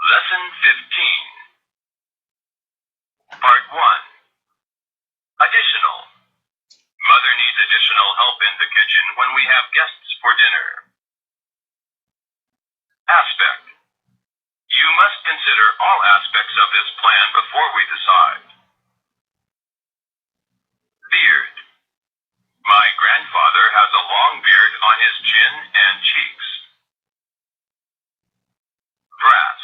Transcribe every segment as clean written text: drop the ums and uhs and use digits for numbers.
Lesson 15. Part 1. Additional. Mother needs additional help in the kitchen when we have guests for dinner. Aspect. You must consider all aspects of this plan before we decide. Beard. My grandfather has a long beard on his chin and cheeks. Brass.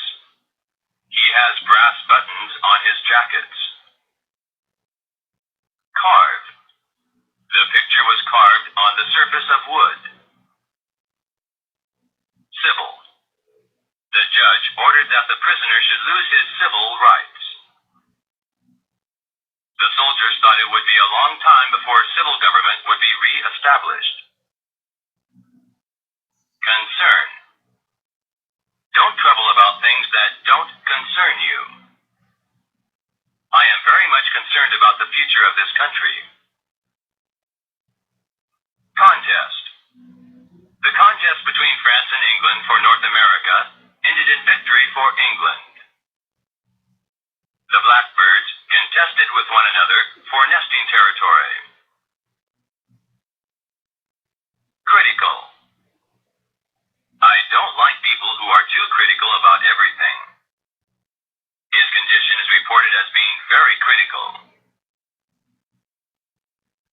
He has brass buttons on his jackets. Carve. The picture was carved on the surface of wood. Civil. The judge ordered that the prisoner should lose his civil rights. The soldiers thought it would be a long time before civil government would be re-established. Concern. Don't trouble about things that don't concern you. I am very much concerned about the future of this country. Contest. The contest between France and England for North America ended in victory for England. The blackbirds contested with one another for nesting territory. Critical. I don't like people who are too critical about everything. His condition is reported as being very critical.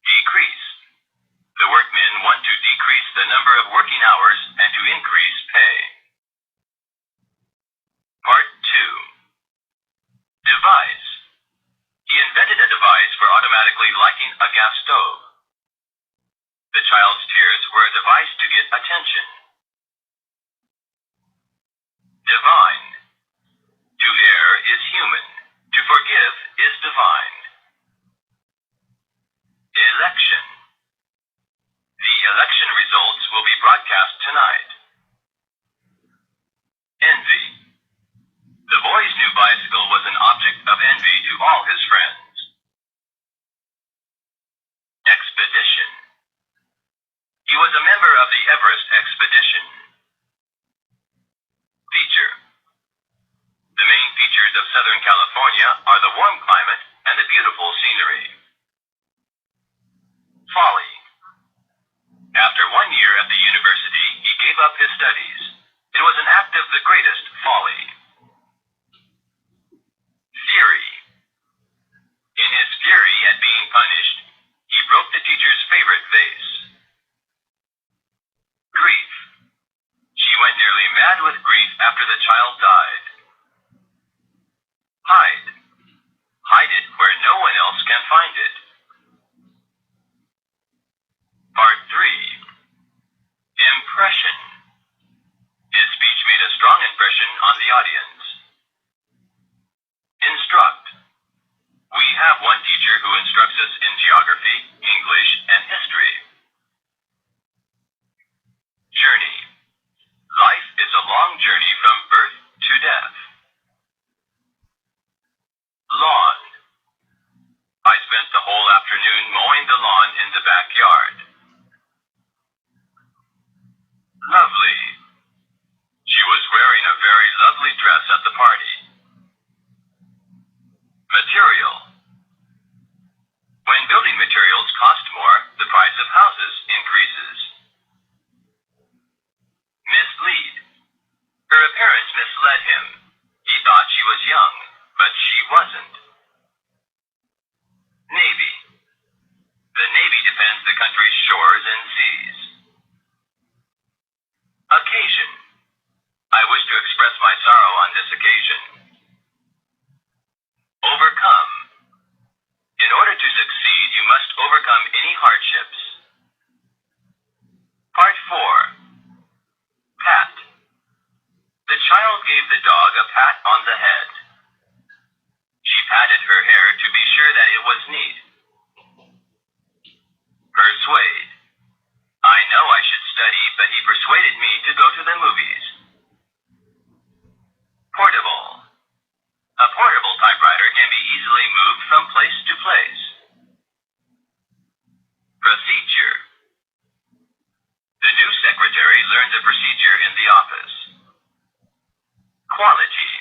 Decrease. The workmen want to decrease the number of working hours and to increase pay. Part 2. Device. He invented a device for automatically lighting a gas stove. The child's tears were a device to get attention. Divine. To err is human. To forgive is divine. Election. The election results will be broadcast tonight. Envy. The boy's new bicycle was an object of envy to all his friends. Expedition. He was a member of the Everest expedition. Feature. The main features of Southern California are the warm climate and the beautiful scenery. Folly. After 1 year at the university, he gave up his studies. It was an act of the greatest folly. Fury. In his fury at being punished, he broke the teacher's favorite vase. Grief. She went nearly mad with grief after the child died. Hide. Hide it where no one else can find it. Part 3. Impression. His speech made a strong impression on the audience. Instruct. We have one teacher who instructs us in geography, English, and history. Journey. Life is a long journey from birth to death. Lawn. I spent the whole afternoon mowing the lawn in the backyard. Lovely. She was wearing a very lovely dress at the party. Material. When building materials cost more, the price of houses increases. Mislead. Her appearance misled him. He thought she was young, but she wasn't. Navy. The Navy defends the country's shores and seas. Occasion. I wish to express my sorrow on this occasion. Overcome. In order to succeed, you must overcome any hardships. Part 4. Pat. The child gave the dog a pat on the head. She patted her hair to be sure that it was neat. Persuade. I know I should study, but he persuaded me to go to the movies. Portable. A portable typewriter can be easily moved from place to place. Procedure. The new secretary learned the procedure in the office. Quality.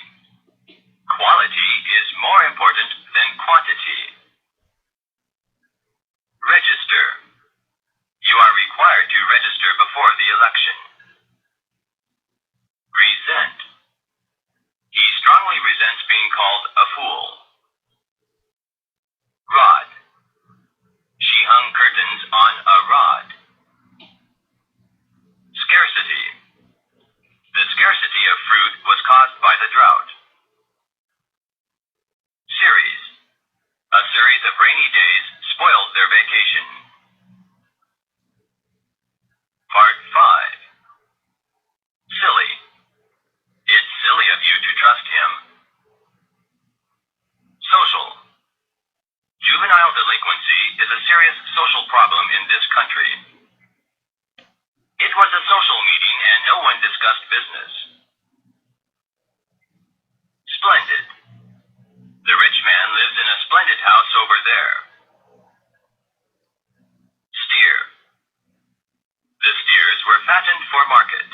Quality is more important than quantity. Register. You are required to register before the election. Resent. He strongly resents being called a fool. Rod. She hung curtains on a rod. Scarcity. The scarcity of fruit was caused by the drought. Series. A series of rainy days spoiled their vacation. Part 5. Silly. It's silly of you to trust him. Social. Juvenile delinquency is a serious social problem in this country. It was a social meeting and no one discussed business. Splendid. The rich man lives in a splendid house over there. Steer. The steers were fattened for market.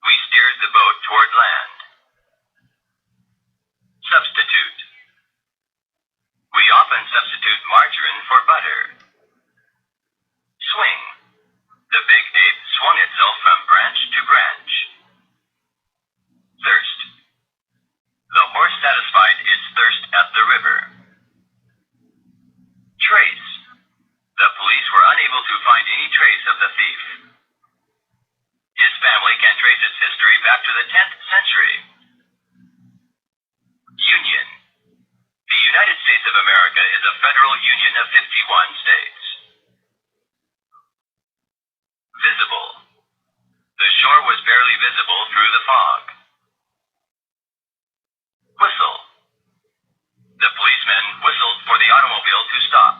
We steered the boat toward land. Substitute. We often substitute margarine for butter. Swing. The big ape swung itself from branch to branch. Thirst. The horse satisfied its thirst at the river. Trace. The police were unable to find any trace of the thief. His family can trace its history back to the 10th century. Union. The United States of America is a federal union of 51 states. Visible. The shore was barely visible through the fog. Whistle. The policeman whistled for the automobile to stop.